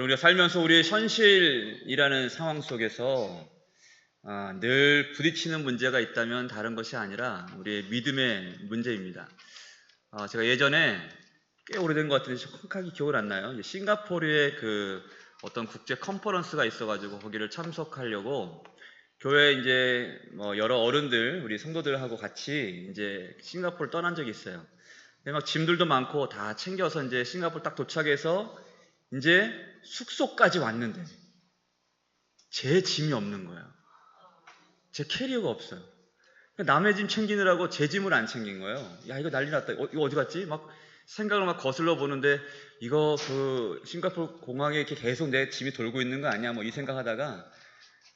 우리가 살면서 우리의 현실이라는 상황 속에서 늘 부딪히는 문제가 있다면 다른 것이 아니라 우리의 믿음의 문제입니다. 제가 예전에 꽤 오래된 것 같은데 정확하게 기억을 안 나요. 싱가포르에 그 어떤 국제 컨퍼런스가 있어가지고 거기를 참석하려고 교회 이제 여러 어른들, 우리 성도들하고 같이 이제 싱가포르 떠난 적이 있어요. 근데 막 짐들도 많고 다 챙겨서 이제 싱가포르 딱 도착해서 이제 숙소까지 왔는데 제 짐이 없는 거예요. 제 캐리어가 없어요. 남의 짐 챙기느라고 제 짐을 안 챙긴 거예요. 야, 이거 난리 났다. 이거 어디 갔지? 막 생각을 막 거슬러 보는데 이거 그 싱가포르 공항에 이렇게 계속 내 짐이 돌고 있는 거 아니야? 이 생각하다가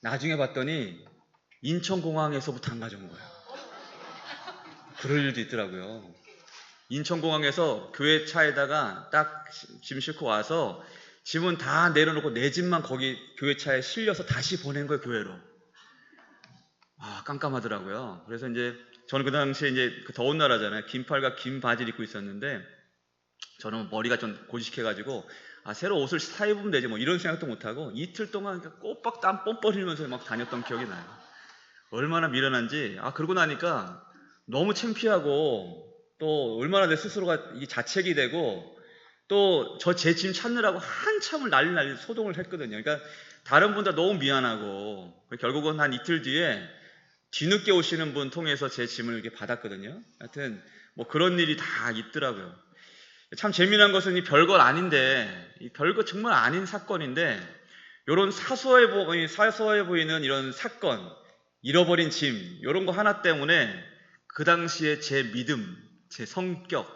나중에 봤더니 인천공항에서부터 안 가져온 거예요. 그럴 일도 있더라고요. 인천공항에서 교회 차에다가 딱 짐 싣고 와서 짐은 다 내려놓고 내 짐만 거기 교회 차에 실려서 다시 보낸 거예요, 교회로. 깜깜하더라고요. 그래서 이제 저는 그 당시에 이제 그 더운 나라잖아요. 긴팔과 긴 바지를 입고 있었는데 저는 머리가 좀 고지식해가지고 새로 옷을 사 입으면 되지 이런 생각도 못하고 이틀 동안 꼬박 땀 뻔뻔 흘리면서 막 다녔던 기억이 나요. 얼마나 미련한지. 그러고 나니까 너무 창피하고 또 얼마나 내 스스로가 이 자책이 되고 또 제 짐 찾느라고 한참을 난리 소동을 했거든요. 그러니까 다른 분들 너무 미안하고 결국은 한 이틀 뒤에 뒤늦게 오시는 분 통해서 제 짐을 이렇게 받았거든요. 하여튼 그런 일이 다 있더라고요. 참 재미난 것은 이 별것 아닌데, 이 별것 정말 아닌 사건인데 이런 사소해 보이는 이런 사건, 잃어버린 짐 이런 거 하나 때문에 그 당시에 제 믿음, 제 성격,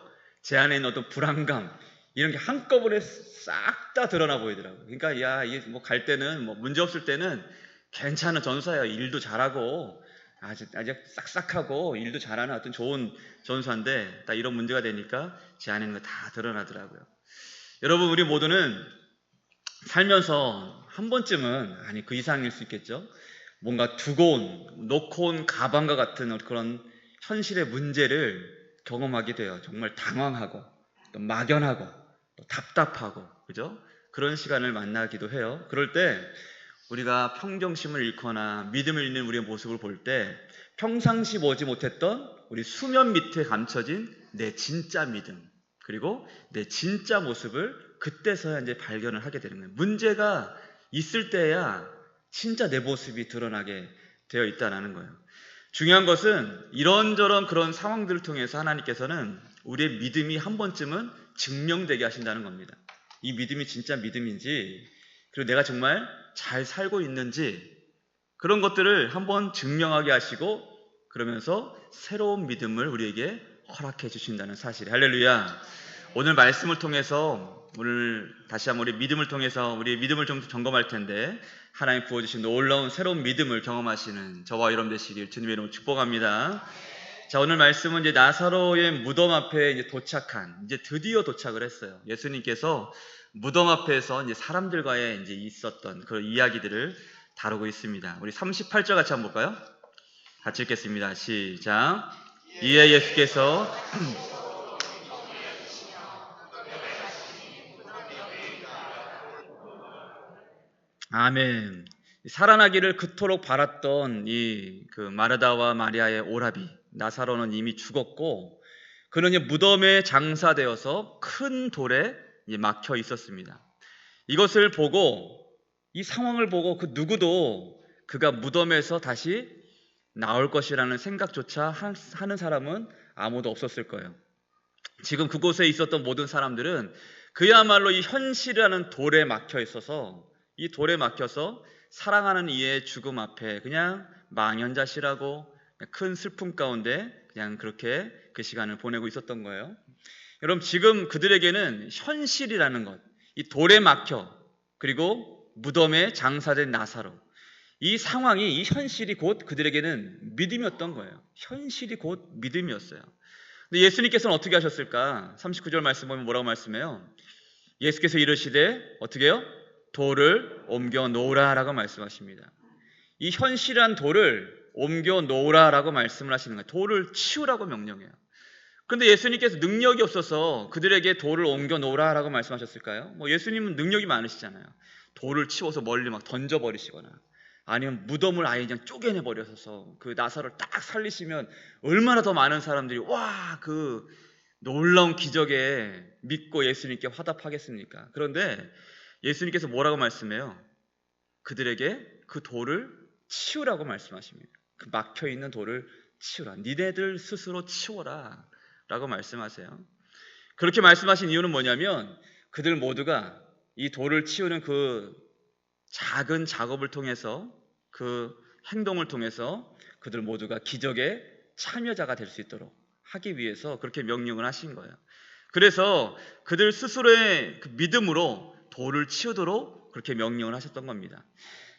제 안에 있는 어떤 불안감 이런 게 한꺼번에 싹 다 드러나 보이더라고요. 그러니까 이게 갈 때는 문제 없을 때는 괜찮은 전사예요. 일도 잘하고 아주 싹싹하고 일도 잘하는 어떤 좋은 전사인데 딱 이런 문제가 되니까 제 안에 있는 거 다 드러나더라고요. 여러분, 우리 모두는 살면서 한 번쯤은 그 이상일 수 있겠죠. 뭔가 놓고 온 가방과 같은 그런 현실의 문제를 경험하게 돼요. 정말 당황하고 또 막연하고 또 답답하고 그죠? 그런 시간을 만나기도 해요. 그럴 때 우리가 평정심을 잃거나 믿음을 잃는 우리의 모습을 볼 때 평상시 보지 못했던 우리 수면 밑에 감춰진 내 진짜 믿음 그리고 내 진짜 모습을 그때서야 이제 발견을 하게 되는 거예요. 문제가 있을 때야 진짜 내 모습이 드러나게 되어 있다는 거예요. 중요한 것은 이런저런 그런 상황들을 통해서 하나님께서는 우리의 믿음이 한 번쯤은 증명되게 하신다는 겁니다. 이 믿음이 진짜 믿음인지 그리고 내가 정말 잘 살고 있는지 그런 것들을 한번 증명하게 하시고 그러면서 새로운 믿음을 우리에게 허락해 주신다는 사실. 할렐루야. 오늘 말씀을 통해서 오늘 다시 한번 우리 믿음을 통해서 우리의 믿음을 좀 점검할 텐데 하나님 부어주신 놀라운 새로운 믿음을 경험하시는 저와 여러분 되시길 주님의 이름으로 축복합니다. 자, 오늘 말씀은 이제 나사로의 무덤 앞에 이제 이제 드디어 도착을 했어요. 예수님께서 무덤 앞에서 이제 사람들과의 이제 있었던 그런 이야기들을 다루고 있습니다. 우리 38절 같이 한번 볼까요? 같이 읽겠습니다. 시작. 이에 예수께서 아멘. 살아나기를 그토록 바랐던 그 마르다와 마리아의 오라비 나사로는 이미 죽었고 그는 이제 무덤에 장사되어서 큰 돌에 막혀 있었습니다. 이것을 보고 이 상황을 보고 그 누구도 그가 무덤에서 다시 나올 것이라는 생각조차 하는 사람은 아무도 없었을 거예요. 지금 그곳에 있었던 모든 사람들은 그야말로 이 현실이라는 돌에 막혀 있어서 이 돌에 막혀서 사랑하는 이의 죽음 앞에 그냥 망연자실하고 큰 슬픔 가운데 그냥 그렇게 그 시간을 보내고 있었던 거예요. 여러분, 지금 그들에게는 현실이라는 것, 이 돌에 막혀 그리고 무덤에 장사된 나사로 이 상황이 이 현실이 곧 그들에게는 믿음이었던 거예요. 현실이 곧 믿음이었어요. 근데 예수님께서는 어떻게 하셨을까? 39절 말씀 보면 뭐라고 말씀해요? 예수께서 이르시되 어떻게 해요? 돌을 옮겨 놓으라라고 말씀하십니다. 이 현실한 돌을 옮겨 놓으라라고 말씀을 하시는 거예요. 돌을 치우라고 명령해요. 그런데 예수님께서 능력이 없어서 그들에게 돌을 옮겨 놓으라라고 말씀하셨을까요? 뭐 예수님은 능력이 많으시잖아요. 돌을 치워서 멀리 막 던져버리시거나 아니면 무덤을 아예 그냥 쪼개내 버려서 그 나사를 딱 살리시면 얼마나 더 많은 사람들이 와, 그 놀라운 기적에 믿고 예수님께 화답하겠습니까? 그런데 예수님께서 뭐라고 말씀해요? 그들에게 그 돌을 치우라고 말씀하십니다. 그 막혀있는 돌을 치우라. 니네들 스스로 치워라 라고 말씀하세요. 그렇게 말씀하신 이유는 뭐냐면 그들 모두가 이 돌을 치우는 그 작은 작업을 통해서, 그 행동을 통해서 그들 모두가 기적의 참여자가 될 수 있도록 하기 위해서 그렇게 명령을 하신 거예요. 그래서 그들 스스로의 그 믿음으로 돌을 치우도록 그렇게 명령을 하셨던 겁니다.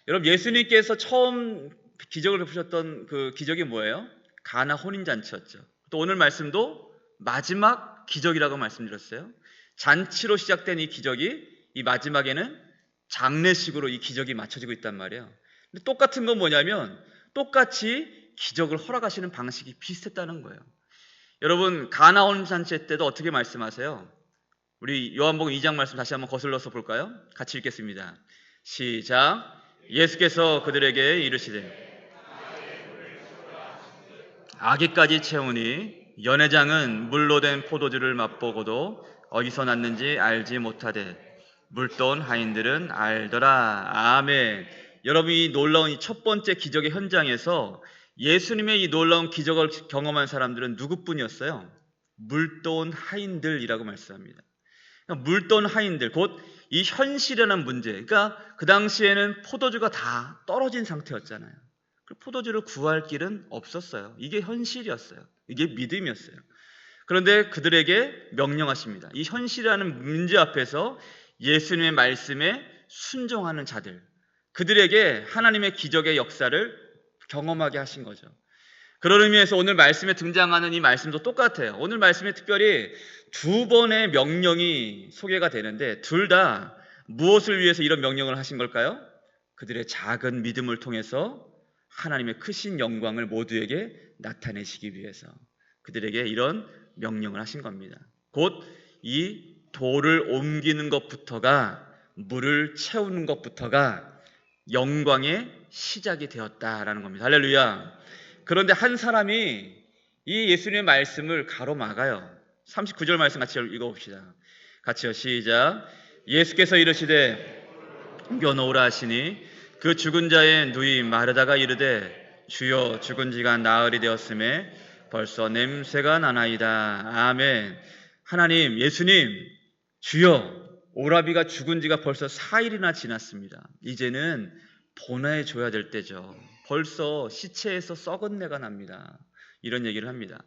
여러분, 예수님께서 처음 기적을 베푸셨던 그 기적이 뭐예요? 가나 혼인잔치였죠. 또 오늘 말씀도 마지막 기적이라고 말씀드렸어요. 잔치로 시작된 이 기적이 이 마지막에는 장례식으로 이 기적이 맞춰지고 있단 말이에요. 근데 똑같은 건 뭐냐면 똑같이 기적을 허락하시는 방식이 비슷했다는 거예요. 여러분, 가나 혼인잔치 때도 어떻게 말씀하세요? 우리 요한복음 2장 말씀 다시 한번 거슬러서 볼까요? 같이 읽겠습니다. 시작. 예수께서 그들에게 이르시되 아기까지 채우니 연회장은 물로 된 포도주를 맛보고도 어디서 났는지 알지 못하되 물돈 하인들은 알더라. 아멘. 여러분, 이 놀라운 이 첫 번째 기적의 현장에서 예수님의 이 놀라운 기적을 경험한 사람들은 누구뿐이었어요? 물돈 하인들이라고 말씀합니다. 그러니까 물돈 하인들, 곧 이 현실이라는 문제. 그러니까 그 당시에는 포도주가 다 떨어진 상태였잖아요. 그 포도주를 구할 길은 없었어요. 이게 현실이었어요. 이게 믿음이었어요. 그런데 그들에게 명령하십니다. 이 현실이라는 문제 앞에서 예수님의 말씀에 순종하는 자들, 그들에게 하나님의 기적의 역사를 경험하게 하신 거죠. 그런 의미에서 오늘 말씀에 등장하는 이 말씀도 똑같아요. 오늘 말씀에 특별히 두 번의 명령이 소개가 되는데 둘 다 무엇을 위해서 이런 명령을 하신 걸까요? 그들의 작은 믿음을 통해서 하나님의 크신 영광을 모두에게 나타내시기 위해서 그들에게 이런 명령을 하신 겁니다. 곧 이 돌을 옮기는 것부터가, 물을 채우는 것부터가 영광의 시작이 되었다라는 겁니다. 할렐루야. 그런데 한 사람이 이 예수님의 말씀을 가로막아요. 39절 말씀 같이 읽어봅시다. 같이요. 시작. 예수께서 이르시되 옮겨놓으라 하시니 그 죽은 자의 누이 마르다가 이르되 주여, 죽은 지가 나흘이 되었음에 벌써 냄새가 나나이다. 아멘. 하나님, 예수님, 주여, 오라비가 죽은 지가 벌써 4일이나 지났습니다. 이제는 보내줘야 될 때죠. 벌써 시체에서 썩은 내가 납니다. 이런 얘기를 합니다.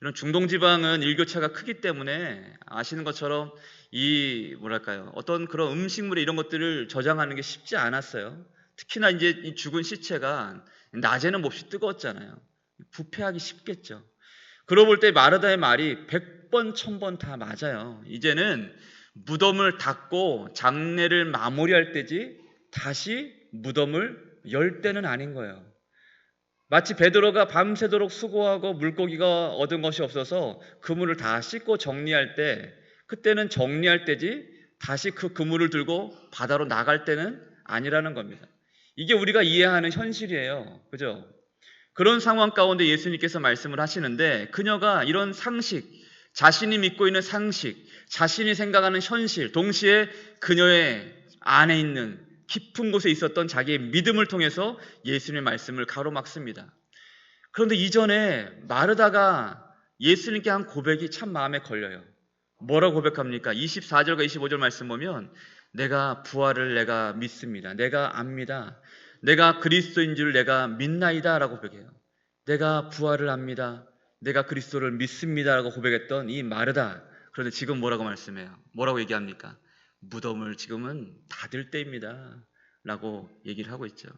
이런 중동 지방은 일교차가 크기 때문에 아시는 것처럼 이 뭐랄까요, 어떤 그런 음식물에 이런 것들을 저장하는 게 쉽지 않았어요. 특히나 이제 이 죽은 시체가 낮에는 몹시 뜨거웠잖아요. 부패하기 쉽겠죠. 그러고 볼 때 마르다의 말이 100번 1000번 다 맞아요. 이제는 무덤을 닫고 장례를 마무리할 때지 다시 무덤을 열 때는 아닌 거예요. 마치 베드로가 밤새도록 수고하고 물고기가 얻은 것이 없어서 그물을 다 씻고 정리할 때, 그때는 정리할 때지 다시 그 그물을 들고 바다로 나갈 때는 아니라는 겁니다. 이게 우리가 이해하는 현실이에요. 그죠? 그런 상황 가운데 예수님께서 말씀을 하시는데 그녀가 이런 상식, 자신이 믿고 있는 상식, 자신이 생각하는 현실, 동시에 그녀의 안에 있는 깊은 곳에 있었던 자기의 믿음을 통해서 예수님의 말씀을 가로막습니다. 그런데 이전에 마르다가 예수님께 한 고백이 참 마음에 걸려요. 뭐라고 고백합니까? 24절과 25절 말씀 보면 내가 부활을 내가 믿습니다. 내가 압니다. 내가 그리스도인 줄 내가 믿나이다 라고 고백해요. 내가 부활을 압니다. 내가 그리스도를 믿습니다 라고 고백했던 이 마르다. 그런데 지금 뭐라고 말씀해요? 뭐라고 얘기합니까? 무덤을 지금은 닫을 때입니다 라고 얘기를 하고 있죠.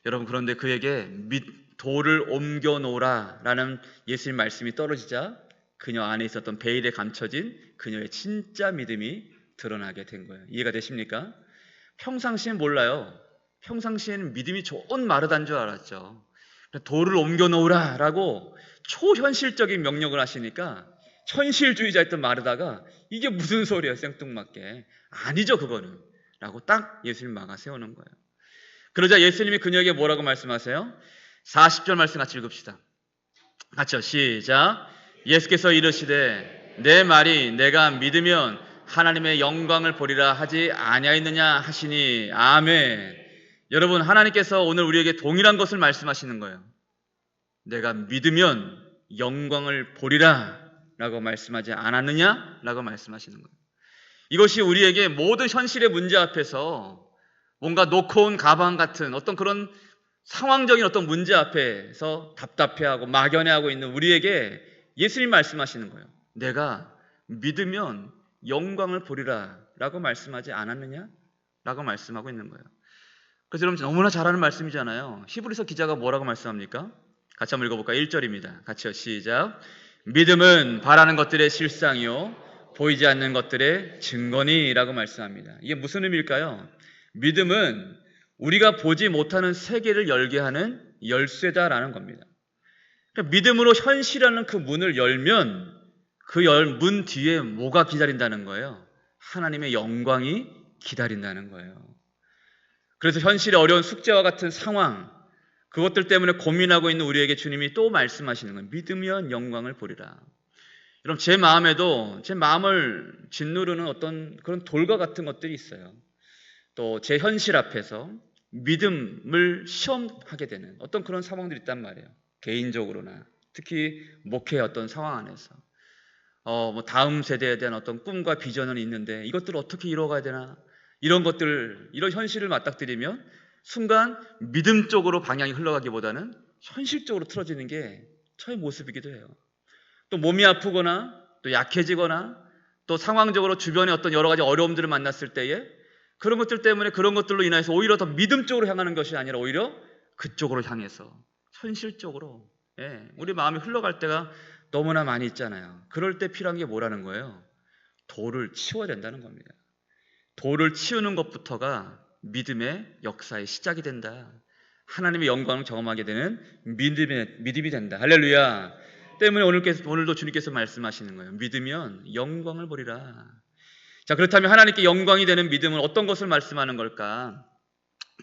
여러분, 그런데 그에게 돌을 옮겨 놓으라 라는 예수님 말씀이 떨어지자 그녀 안에 있었던 베일에 감춰진 그녀의 진짜 믿음이 드러나게 된 거예요. 이해가 되십니까? 평상시엔 몰라요. 평상시에는 믿음이 좋은 마르다인 줄 알았죠. 돌을 옮겨 놓으라 라고 초현실적인 명령을 하시니까 현실주의자였던 마르다가 이게 무슨 소리야 생뚱맞게. 아니죠 그거는. 라고 딱 예수님 막아 세우는 거예요. 그러자 예수님이 그녀에게 뭐라고 말씀하세요? 40절 말씀 같이 읽읍시다. 같이요. 시작. 예수께서 이르시되 내 말이 내가 믿으면 하나님의 영광을 보리라 하지 아니하였느냐 하시니. 아멘. 여러분, 하나님께서 오늘 우리에게 동일한 것을 말씀하시는 거예요. 내가 믿으면 영광을 보리라 라고 말씀하지 않았느냐? 라고 말씀하시는 거예요. 이것이 우리에게 모든 현실의 문제 앞에서 뭔가 놓고 온 가방 같은 어떤 그런 상황적인 어떤 문제 앞에서 답답해하고 막연해하고 있는 우리에게 예수님 말씀하시는 거예요. 내가 믿으면 영광을 보리라 라고 말씀하지 않았느냐? 라고 말씀하고 있는 거예요. 그래서 여러분 너무나 잘 아는 말씀이잖아요. 히브리서 기자가 뭐라고 말씀합니까? 같이 한번 읽어볼까요? 1절입니다. 같이요. 시작. 믿음은 바라는 것들의 실상이요 보이지 않는 것들의 증거니 라고 말씀합니다. 이게 무슨 의미일까요? 믿음은 우리가 보지 못하는 세계를 열게 하는 열쇠다라는 겁니다. 그러니까 믿음으로 현실이라는 그 문을 열면 그 문 뒤에 뭐가 기다린다는 거예요? 하나님의 영광이 기다린다는 거예요. 그래서 현실의 어려운 숙제와 같은 상황, 그것들 때문에 고민하고 있는 우리에게 주님이 또 말씀하시는 거예요. 믿으면 영광을 보리라. 여러분, 제 마음에도 제 마음을 짓누르는 어떤 그런 돌과 같은 것들이 있어요. 또 제 현실 앞에서 믿음을 시험하게 되는 어떤 그런 상황들이 있단 말이에요. 개인적으로나 특히 목회의 어떤 상황 안에서 뭐 다음 세대에 대한 어떤 꿈과 비전은 있는데 이것들을 어떻게 이루어가야 되나, 이런 것들, 이런 현실을 맞닥뜨리면 순간 믿음 쪽으로 방향이 흘러가기보다는 현실적으로 틀어지는 게 저의 모습이기도 해요. 또 몸이 아프거나 또 약해지거나 또 상황적으로 주변에 어떤 여러 가지 어려움들을 만났을 때에 그런 것들 때문에 그런 것들로 인해서 오히려 더 믿음 쪽으로 향하는 것이 아니라 오히려 그쪽으로 향해서 현실적으로 우리 마음이 흘러갈 때가 너무나 많이 있잖아요. 그럴 때 필요한 게 뭐라는 거예요? 돌을 치워야 된다는 겁니다. 돌을 치우는 것부터가 믿음의 역사의 시작이 된다. 하나님의 영광을 경험하게 되는 믿음이 된다. 할렐루야. 때문에 오늘도 주님께서 말씀하시는 거예요. 믿으면 영광을 보리라. 자, 그렇다면 하나님께 영광이 되는 믿음은 어떤 것을 말씀하는 걸까?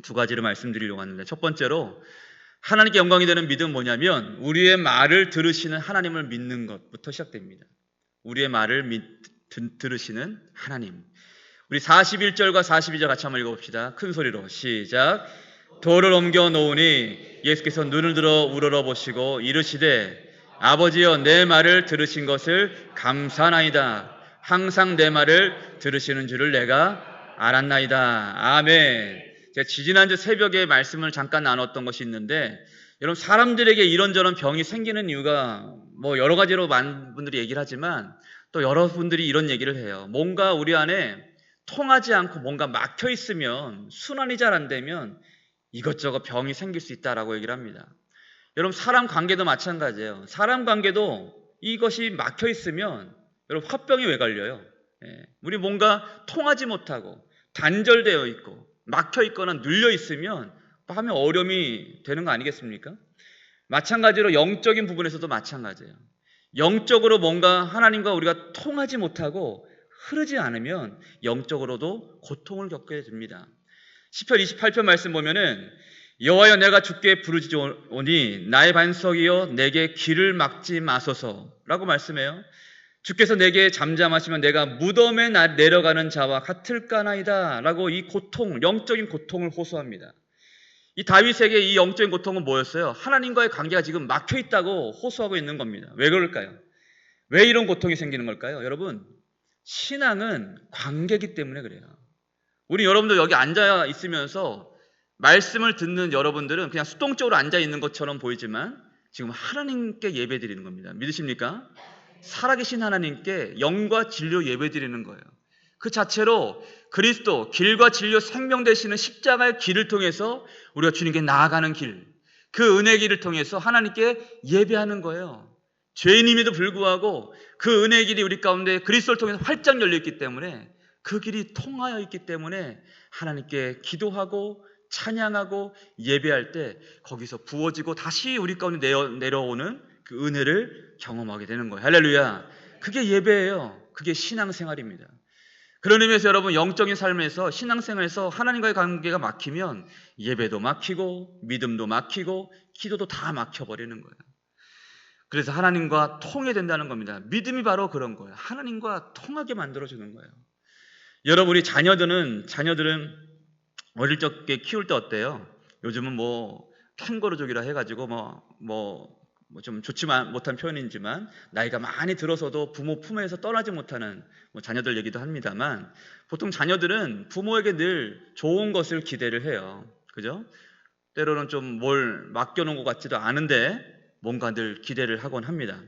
두 가지를 말씀드리려고 하는데, 첫 번째로 하나님께 영광이 되는 믿음은 뭐냐면 우리의 말을 들으시는 하나님을 믿는 것부터 시작됩니다. 우리의 말을 들으시는 하나님. 우리 41절과 42절 같이 한번 읽어봅시다. 큰 소리로 시작. 돌을 옮겨 놓으니 예수께서 눈을 들어 우러러보시고 이르시되 아버지여 내 말을 들으신 것을 감사하나이다. 항상 내 말을 들으시는 줄을 내가 알았나이다. 아멘. 제가 지지난주 새벽에 말씀을 잠깐 나눴던 것이 있는데, 여러분 사람들에게 이런저런 병이 생기는 이유가 뭐 여러 가지로 많은 분들이 얘기를 하지만 또 여러분들이 이런 얘기를 해요. 뭔가 우리 안에 통하지 않고 뭔가 막혀 있으면, 순환이 잘 안 되면 이것저것 병이 생길 수 있다라고 얘기를 합니다. 여러분 사람 관계도 마찬가지예요. 사람 관계도 이것이 막혀 있으면 여러분 화병이 왜 걸려요? 우리 뭔가 통하지 못하고 단절되어 있고 막혀 있거나 눌려 있으면 하면 어려움이 되는 거 아니겠습니까? 마찬가지로 영적인 부분에서도 마찬가지예요. 영적으로 뭔가 하나님과 우리가 통하지 못하고 흐르지 않으면 영적으로도 고통을 겪게 됩니다. 시편 28편 말씀 보면은 여호와여 내가 주께 부르짖으오니 나의 반석이여 내게 길을 막지 마소서라고 말씀해요. 주께서 내게 잠잠하시면 내가 무덤에 내려가는 자와 같을까나이다 라고 이 고통, 영적인 고통을 호소합니다. 이 다윗에게 이 영적인 고통은 뭐였어요? 하나님과의 관계가 지금 막혀 있다고 호소하고 있는 겁니다. 왜 그럴까요? 왜 이런 고통이 생기는 걸까요? 여러분, 신앙은 관계이기 때문에 그래요. 우리 여러분들 여기 앉아 있으면서 말씀을 듣는 여러분들은 그냥 수동적으로 앉아 있는 것처럼 보이지만 지금 하나님께 예배 드리는 겁니다. 믿으십니까? 살아계신 하나님께 영과 진리로 예배 드리는 거예요. 그 자체로 그리스도, 길과 진리와 생명 되시는 십자가의 길을 통해서 우리가 주님께 나아가는 길, 그 은혜의 길을 통해서 하나님께 예배하는 거예요. 죄인임에도 불구하고 그 은혜의 길이 우리 가운데 그리스도를 통해서 활짝 열려있기 때문에, 그 길이 통하여 있기 때문에 하나님께 기도하고 찬양하고 예배할 때 거기서 부어지고 다시 우리 가운데 내려오는 그 은혜를 경험하게 되는 거예요. 할렐루야. 그게 예배예요. 그게 신앙생활입니다. 그런 의미에서 여러분, 영적인 삶에서, 신앙생활에서 하나님과의 관계가 막히면 예배도 막히고 믿음도 막히고 기도도 다 막혀버리는 거예요. 그래서 하나님과 통해된다는 겁니다. 믿음이 바로 그런 거예요. 하나님과 통하게 만들어주는 거예요. 여러분, 우리 자녀들은 어릴 적에 키울 때 어때요? 요즘은 뭐 캥거루족이라 해가지고 좀 좋지 못한 표현이지만 나이가 많이 들어서도 부모 품에서 떠나지 못하는 자녀들 얘기도 합니다만, 보통 자녀들은 부모에게 늘 좋은 것을 기대를 해요. 그죠? 때로는 좀 뭘 맡겨놓은 것 같지도 않은데 뭔가 늘 기대를 하곤 합니다.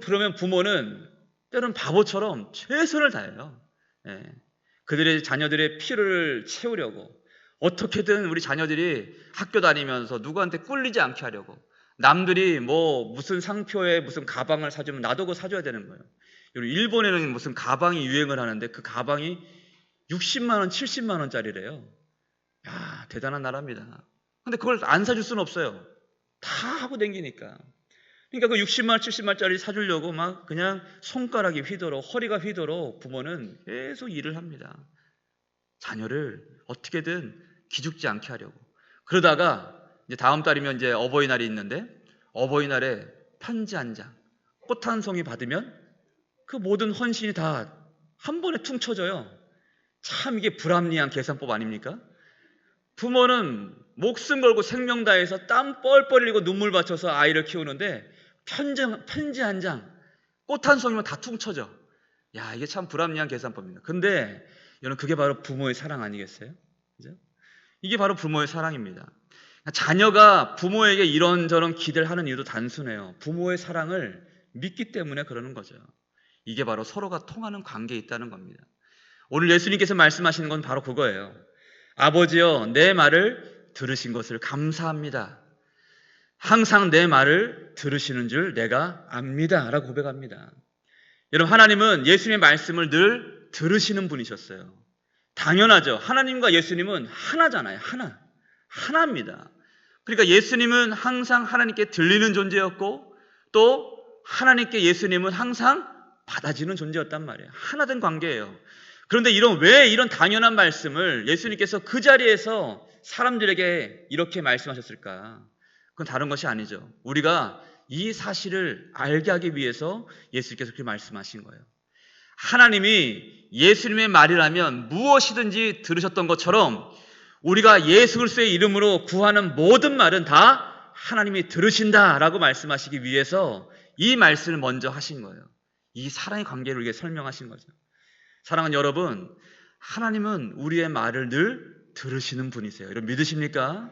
그러면 부모는 때로는 바보처럼 최선을 다해요. 예. 그들의 자녀들의 필요를 채우려고 어떻게든 우리 자녀들이 학교 다니면서 누구한테 꿀리지 않게 하려고, 남들이 무슨 상표에 무슨 가방을 사주면 나도 그거 사줘야 되는 거예요. 일본에는 무슨 가방이 유행을 하는데 그 가방이 60만 원, 70만 원짜리래요. 야, 대단한 나라입니다. 근데 그걸 안 사줄 수는 없어요. 다 하고 다니니까. 그러니까 그 60만 원, 70만 원짜리 사주려고 막 그냥 손가락이 휘도록, 허리가 휘도록 부모는 계속 일을 합니다. 자녀를 어떻게든 기죽지 않게 하려고. 그러다가 이제 다음 달이면 이제 어버이날이 있는데, 어버이날에 편지 한 장, 꽃 한 송이 받으면 그 모든 헌신이 다 한 번에 퉁쳐져요. 참 이게 불합리한 계산법 아닙니까? 부모는 목숨 걸고 생명 다해서 땀 뻘뻘 흘리고 눈물 바쳐서 아이를 키우는데 편지 한 장, 꽃 한 송이면 다 퉁쳐져. 야, 이게 참 불합리한 계산법입니다. 근데 여러분, 그게 바로 부모의 사랑 아니겠어요? 그죠? 이게 바로 부모의 사랑입니다. 자녀가 부모에게 이런저런 기대를 하는 이유도 단순해요. 부모의 사랑을 믿기 때문에 그러는 거죠. 이게 바로 서로가 통하는 관계에 있다는 겁니다. 오늘 예수님께서 말씀하시는 건 바로 그거예요. 아버지여, 내 말을 들으신 것을 감사합니다. 항상 내 말을 들으시는 줄 내가 압니다. 라고 고백합니다. 여러분, 하나님은 예수님의 말씀을 늘 들으시는 분이셨어요. 당연하죠. 하나님과 예수님은 하나잖아요. 하나입니다. 그러니까 예수님은 항상 하나님께 들리는 존재였고, 또 하나님께 예수님은 항상 받아지는 존재였단 말이에요. 하나된 관계예요. 그런데 왜 이런 당연한 말씀을 예수님께서 그 자리에서 사람들에게 이렇게 말씀하셨을까? 그건 다른 것이 아니죠. 우리가 이 사실을 알게 하기 위해서 예수님께서 그렇게 말씀하신 거예요. 하나님이 예수님의 말이라면 무엇이든지 들으셨던 것처럼 우리가 예수 그리스도의 이름으로 구하는 모든 말은 다 하나님이 들으신다라고 말씀하시기 위해서 이 말씀을 먼저 하신 거예요. 이 사랑의 관계를 우리에게 설명하신 거죠. 사랑하는 여러분, 하나님은 우리의 말을 늘 들으시는 분이세요. 여러분, 믿으십니까?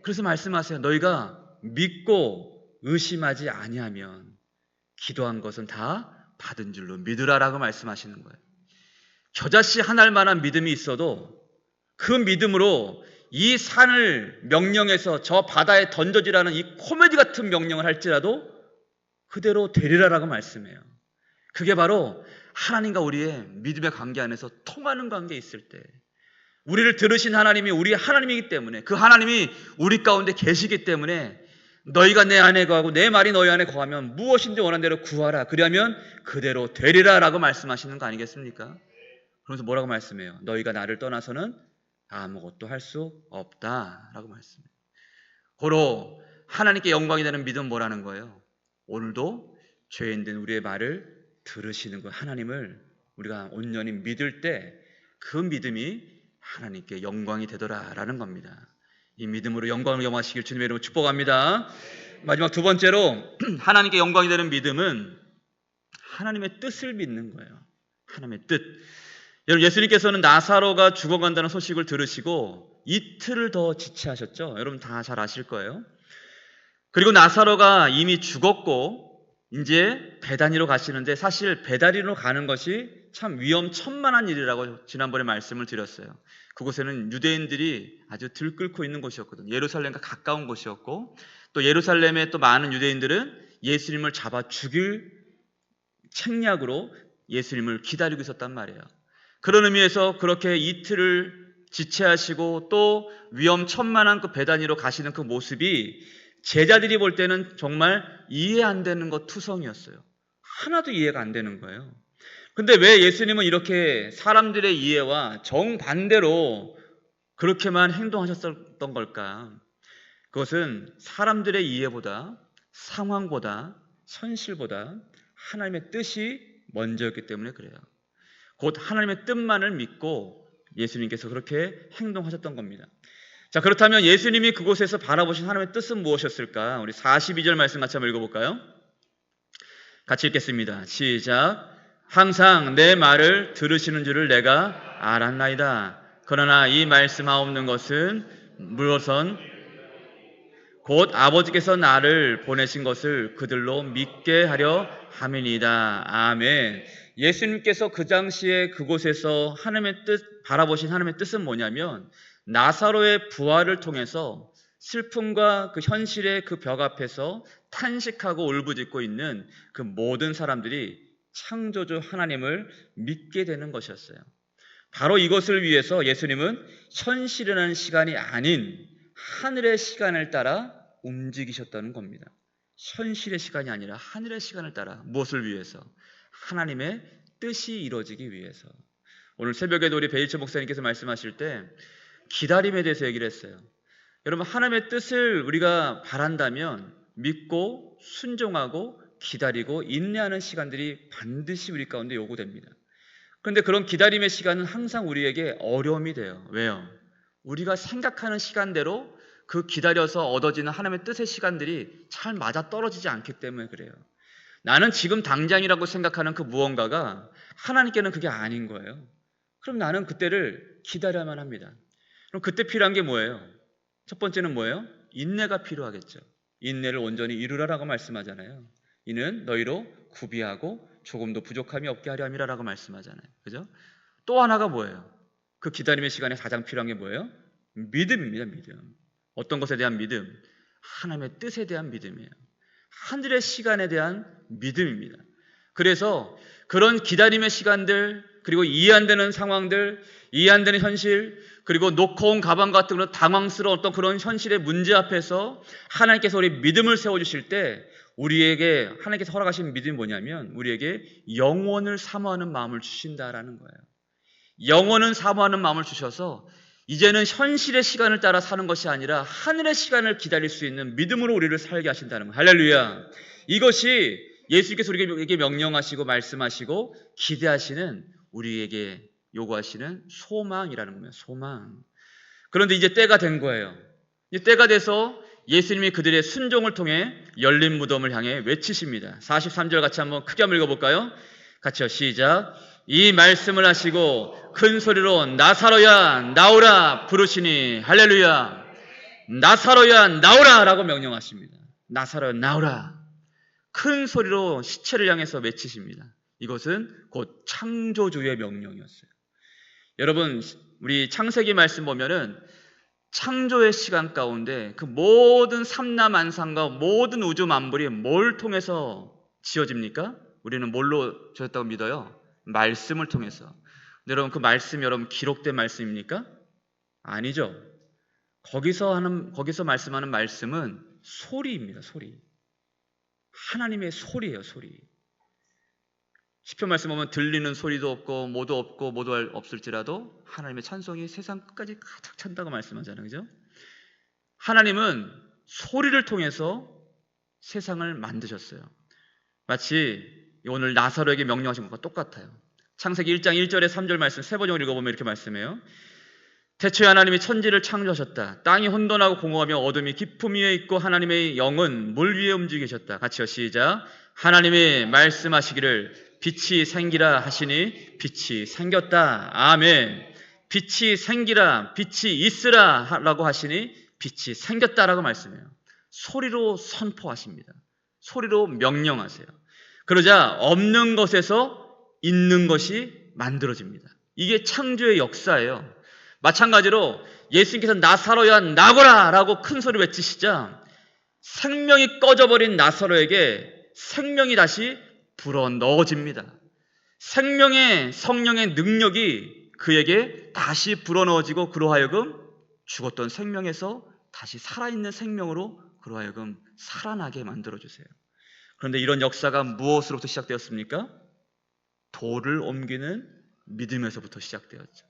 그래서 말씀하세요. 너희가 믿고 의심하지 아니하면 기도한 것은 다 받은 줄로 믿으라라고 말씀하시는 거예요. 겨자씨 한 알만한 믿음이 있어도 그 믿음으로 이 산을 명령해서 저 바다에 던져지라는 이 코미디 같은 명령을 할지라도 그대로 되리라라고 말씀해요. 그게 바로 하나님과 우리의 믿음의 관계 안에서 통하는 관계에 있을 때, 우리를 들으신 하나님이 우리의 하나님이기 때문에, 그 하나님이 우리 가운데 계시기 때문에 너희가 내 안에 거하고 내 말이 너희 안에 거하면 무엇인지 원하는 대로 구하라. 그리하면 그대로 되리라 라고 말씀하시는 거 아니겠습니까? 그러면서 뭐라고 말씀해요? 너희가 나를 떠나서는 아무것도 할 수 없다 라고 말씀해요. 고로 하나님께 영광이 되는 믿음 뭐라는 거예요? 오늘도 죄인된 우리의 말을 들으시는 그 하나님을 우리가 온전히 믿을 때 그 믿음이 하나님께 영광이 되더라라는 겁니다. 이 믿음으로 영광을 경험하시길 주님의 이름으로 축복합니다. 마지막 두 번째로 하나님께 영광이 되는 믿음은 하나님의 뜻을 믿는 거예요. 하나님의 뜻. 여러분, 예수님께서는 나사로가 죽어간다는 소식을 들으시고 이틀을 더 지체하셨죠. 여러분 다 잘 아실 거예요. 그리고 나사로가 이미 죽었고 이제 베다니로 가시는데, 사실 베다니로 가는 것이 참 위험천만한 일이라고 지난번에 말씀을 드렸어요. 그곳에는 유대인들이 아주 들끓고 있는 곳이었거든요. 예루살렘과 가까운 곳이었고, 또 예루살렘에 또 많은 유대인들은 예수님을 잡아 죽일 책략으로 예수님을 기다리고 있었단 말이에요. 그런 의미에서 그렇게 이틀을 지체하시고 또 위험천만한 그 베다니로 가시는 그 모습이 제자들이 볼 때는 정말 이해 안 되는 것 투성이었어요. 하나도 이해가 안 되는 거예요. 근데 왜 예수님은 이렇게 사람들의 이해와 정반대로 그렇게만 행동하셨던 걸까? 그것은 사람들의 이해보다, 상황보다, 현실보다 하나님의 뜻이 먼저였기 때문에 그래요. 곧 하나님의 뜻만을 믿고 예수님께서 그렇게 행동하셨던 겁니다. 자, 그렇다면 예수님이 그곳에서 바라보신 하나님의 뜻은 무엇이었을까? 우리 42절 말씀 같이 한번 읽어볼까요? 같이 읽겠습니다. 시작. 항상 내 말을 들으시는 줄을 내가 알았나이다. 그러나 이 말씀하옵는 것은 무엇은 곧 아버지께서 나를 보내신 것을 그들로 믿게 하려 함이니이다. 아멘. 예수님께서 그 당시에 그곳에서 하나님의 뜻, 바라보신 하나님의 뜻은 뭐냐면 나사로의 부활을 통해서 슬픔과 그 현실의 그 벽 앞에서 탄식하고 울부짖고 있는 그 모든 사람들이 창조주 하나님을 믿게 되는 것이었어요. 바로 이것을 위해서 예수님은 현실이라는 시간이 아닌 하늘의 시간을 따라 움직이셨다는 겁니다. 현실의 시간이 아니라 하늘의 시간을 따라 무엇을 위해서? 하나님의 뜻이 이루어지기 위해서. 오늘 새벽에도 우리 베일처 목사님께서 말씀하실 때 기다림에 대해서 얘기를 했어요. 여러분, 하나님의 뜻을 우리가 바란다면 믿고 순종하고 기다리고 인내하는 시간들이 반드시 우리 가운데 요구됩니다. 그런데 그런 기다림의 시간은 항상 우리에게 어려움이 돼요. 왜요? 우리가 생각하는 시간대로 그 기다려서 얻어지는 하나님의 뜻의 시간들이 잘 맞아 떨어지지 않기 때문에 그래요. 나는 지금 당장이라고 생각하는 그 무언가가 하나님께는 그게 아닌 거예요. 그럼 나는 그때를 기다려야만 합니다. 그럼 그때 필요한 게 뭐예요? 첫 번째는 뭐예요? 인내가 필요하겠죠. 인내를 온전히 이루라라고 말씀하잖아요. 이는 너희로 구비하고 조금도 부족함이 없게 하려 함이라라고 말씀하잖아요. 그죠? 또 하나가 뭐예요? 그 기다림의 시간에 가장 필요한 게 뭐예요? 믿음입니다. 믿음. 어떤 것에 대한 믿음? 하나님의 뜻에 대한 믿음이에요. 하늘의 시간에 대한 믿음입니다. 그래서 그런 기다림의 시간들, 그리고 이해 안 되는 상황들, 이해 안 되는 현실, 그리고 놓고 온 가방 같은 그런 당황스러운 어떤 그런 현실의 문제 앞에서 하나님께서 우리 믿음을 세워주실 때 우리에게 하나님께서 허락하신 믿음이 뭐냐면 우리에게 영원을 사모하는 마음을 주신다라는 거예요. 영원을 사모하는 마음을 주셔서 이제는 현실의 시간을 따라 사는 것이 아니라 하늘의 시간을 기다릴 수 있는 믿음으로 우리를 살게 하신다는 거예요. 할렐루야. 이것이 예수님께서 우리에게 명령하시고 말씀하시고 기대하시는 우리에게 요구하시는 소망이라는 겁니다. 소망. 그런데 이제 때가 된 거예요. 이제 때가 돼서 예수님이 그들의 순종을 통해 열린 무덤을 향해 외치십니다. 43절 같이 한번 크게 한번 읽어볼까요? 같이요. 시작. 이 말씀을 하시고 큰 소리로 나사로야 나오라 부르시니 할렐루야. 나사로야 나오라 라고 명령하십니다. 나사로야 나오라. 큰 소리로 시체를 향해서 외치십니다. 이것은 곧 창조주의 명령이었어요. 여러분, 우리 창세기 말씀 보면은 창조의 시간 가운데 그 모든 삼라만상과 모든 우주 만물이 뭘 통해서 지어집니까? 우리는 뭘로 지었다고 믿어요? 말씀을 통해서. 근데 여러분, 그 말씀이 여러분 기록된 말씀입니까? 아니죠. 거기서 말씀하는 말씀은 소리입니다. 소리. 하나님의 소리예요. 소리. 시편 말씀 보면 들리는 소리도 없고 모도 없고 모도 없을지라도 하나님의 찬송이 세상 끝까지 가득 찬다고 말씀하잖아요. 그죠? 하나님은 소리를 통해서 세상을 만드셨어요. 마치 오늘 나사로에게 명령하신 것과 똑같아요. 창세기 1장 1절에 3절 말씀 세 번역을 읽어보면 이렇게 말씀해요. 태초에 하나님이 천지를 창조하셨다. 땅이 혼돈하고 공허하며 어둠이 깊음 위에 있고 하나님의 영은 물 위에 움직이셨다. 같이요. 시작. 하나님이 말씀하시기를 빛이 생기라 하시니 빛이 생겼다. 아멘. 빛이 생기라, 빛이 있으라 라고 하시니 빛이 생겼다라고 말씀해요. 소리로 선포하십니다. 소리로 명령하세요. 그러자 없는 것에서 있는 것이 만들어집니다. 이게 창조의 역사예요. 마찬가지로 예수님께서 나사로야 나거라 라고 큰 소리 외치시자 생명이 꺼져버린 나사로에게 생명이 다시 불어넣어집니다. 생명의 성령의 능력이 그에게 다시 불어넣어지고 그로 하여금 죽었던 생명에서 다시 살아있는 생명으로 그로 하여금 살아나게 만들어주세요. 그런데 이런 역사가 무엇으로부터 시작되었습니까? 돌을 옮기는 믿음에서부터 시작되었죠.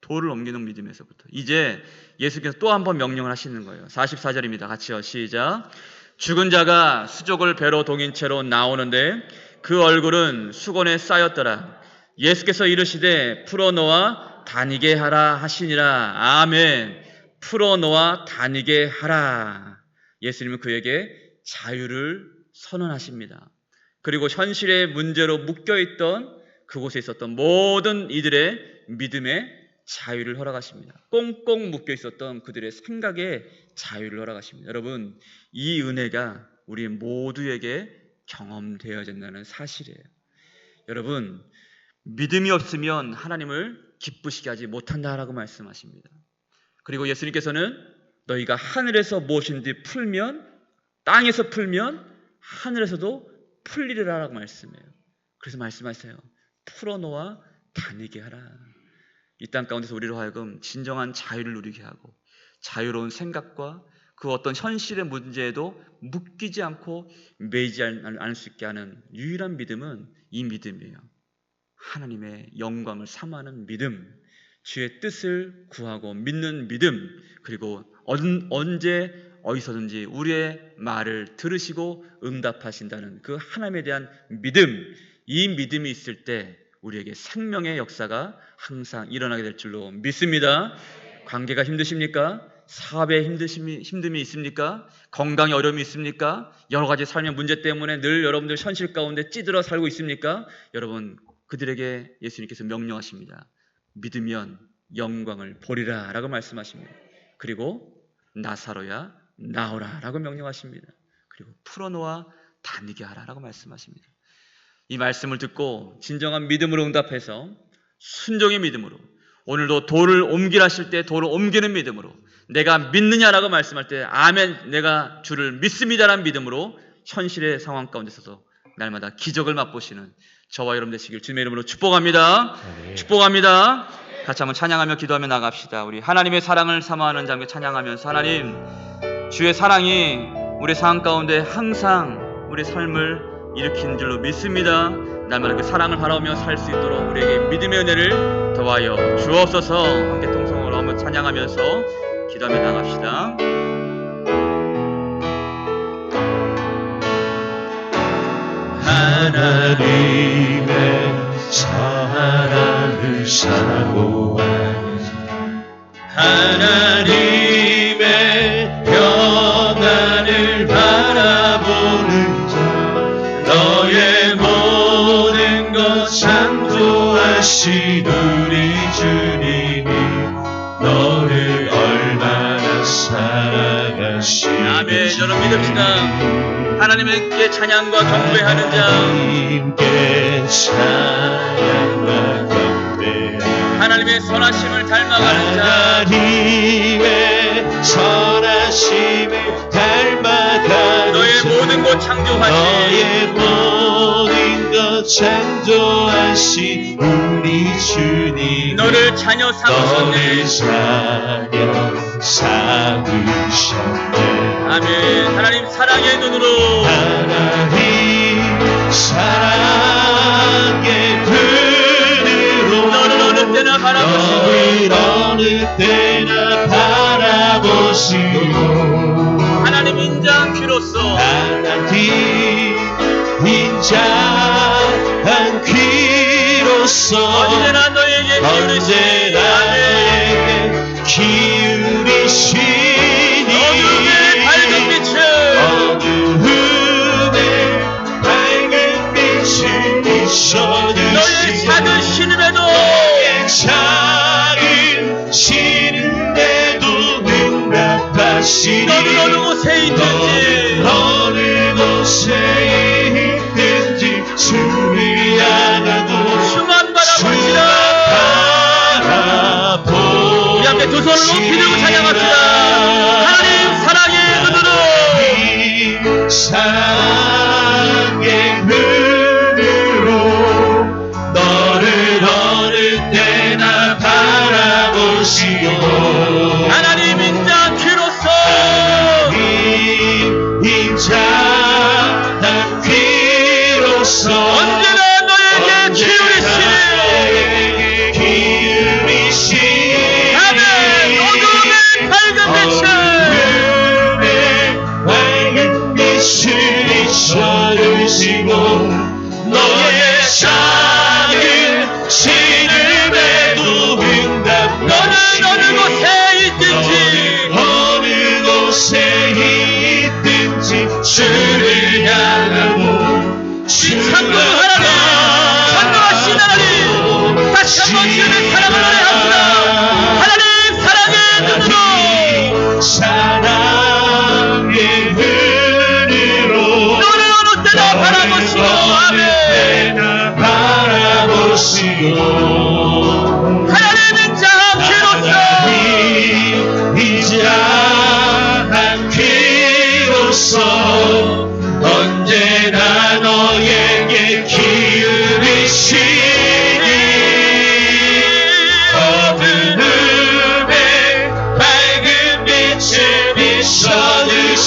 돌을 옮기는 믿음에서부터. 이제 예수께서 또 한 번 명령을 하시는 거예요. 44절입니다. 같이요. 시작. 죽은 자가 수족을 배로 동인 채로 나오는데 그 얼굴은 수건에 쌓였더라. 예수께서 이르시되 풀어놓아 다니게 하라 하시니라. 아멘. 풀어놓아 다니게 하라. 예수님은 그에게 자유를 선언하십니다. 그리고 현실의 문제로 묶여있던 그곳에 있었던 모든 이들의 믿음의 자유를 허락하십니다. 꽁꽁 묶여있었던 그들의 생각에 자유를 허락하십니다. 여러분, 이 은혜가 우리 모두에게 경험되어야 된다는 사실이에요. 여러분, 믿음이 없으면 하나님을 기쁘시게 하지 못한다라고 말씀하십니다. 그리고 예수님께서는 너희가 하늘에서 무엇인지 풀면, 땅에서 풀면 하늘에서도 풀리리라라고 말씀해요. 그래서 말씀하세요. 풀어놓아 다니게 하라. 이 땅 가운데서 우리로 하여금 진정한 자유를 누리게 하고 자유로운 생각과 그 어떤 현실의 문제에도 묶이지 않고 매이지 않을 수 있게 하는 유일한 믿음은 이 믿음이에요. 하나님의 영광을 삼하는 믿음, 주의 뜻을 구하고 믿는 믿음, 그리고 언제 어디서든지 우리의 말을 들으시고 응답하신다는 그 하나님에 대한 믿음, 이 믿음이 있을 때 우리에게 생명의 역사가 항상 일어나게 될 줄로 믿습니다. 관계가 힘드십니까? 사업에 힘듦이 있습니까? 건강에 어려움이 있습니까? 여러 가지 삶의 문제 때문에 늘 여러분들 현실 가운데 찌들어 살고 있습니까? 여러분, 그들에게 예수님께서 명령하십니다. 믿으면 영광을 보리라 라고 말씀하십니다. 그리고 나사로야 나오라 라고 명령하십니다. 그리고 풀어놓아 다니게 하라 라고 말씀하십니다. 이 말씀을 듣고 진정한 믿음으로 응답해서 순종의 믿음으로, 오늘도 돌을 옮기라 하실 때 돌을 옮기는 믿음으로, 내가 믿느냐라고 말씀할 때 아멘, 내가 주를 믿습니다라는 믿음으로 현실의 상황 가운데 서서 날마다 기적을 맛보시는 저와 여러분 되시길 주님의 이름으로 축복합니다. 네. 축복합니다. 같이 한번 찬양하며 기도하며 나갑시다. 우리 하나님의 사랑을 사모하는 자며 찬양하면서, 하나님, 주의 사랑이 우리 상황 가운데 항상 우리 삶을 일으키는 줄로 믿습니다. 날마다 그 사랑을 바라보며 살 수 있도록 우리에게 믿음의 은혜를 더하여 주옵소서. 함께 통성으로 한번 찬양하면서 기도하며 나갑시다. 하나님의 사랑을 사모하는 하나님의 평안을 바라보는 자, 너의 모든 것 창조하신 우리 주님이 너를 얼마나 사랑하시는지. 아멘. 여러분 믿읍시다. 하나님께 찬양과 경배하는 자, 하나님께 찬양과 경배, 하나님의 선하심을 닮아가는 자, 하나님의 선하심을 닮아가는 너의 모든 것 창조하신, 너의 모든 것 창조하신 우리 주님, 너를 자녀 삼으셨네. 너를 자녀 삼으셨네. 아멘. 하나님 사랑의 눈으로, 하나님 사랑의 눈으로 너를 어느 때나 바라보시고, 너를 어느 때나 바라보시고, 하나님 인자한 귀로서, 하나님 인자한 귀로서 언제나 너에게 기울이시니 어둠의 밝은 빛을 비춰주시니 너의 작은 신음에도 응답하시니 너는 어느 곳에 있든지 어느 곳에 있든지 주를 향하고 주만 바라보시라. 우리 함께 두 손을 높이 들고 찬양합시다. 하나님 사랑의 눈으로, 사랑의 눈으로 너를 어느 때나 바라보시고, 하나님 인자한 귀로서 인자한 귀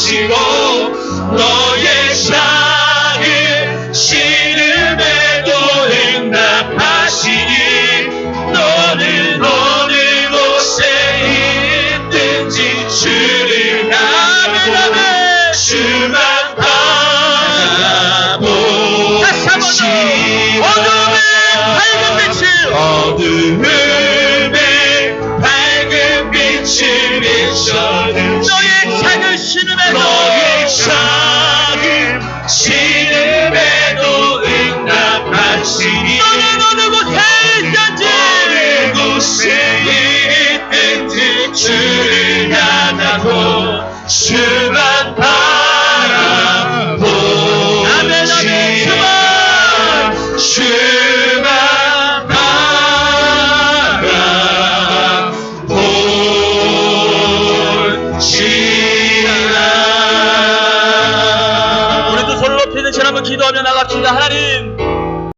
보시고 너의 작은 신음에도 응답하시니 너는 어느 곳에 있든지 주를 나가고 주만 어둠의 밝은 빛을 비춰는 너의 작은 신음에도 응답하시니 너는 어느 곳에 있든지 주를 향하고 주만 바라보시라 주만 바라보시라. 우리도 손을 높이는 신 한번 기도하며 나갑시다. 하나님,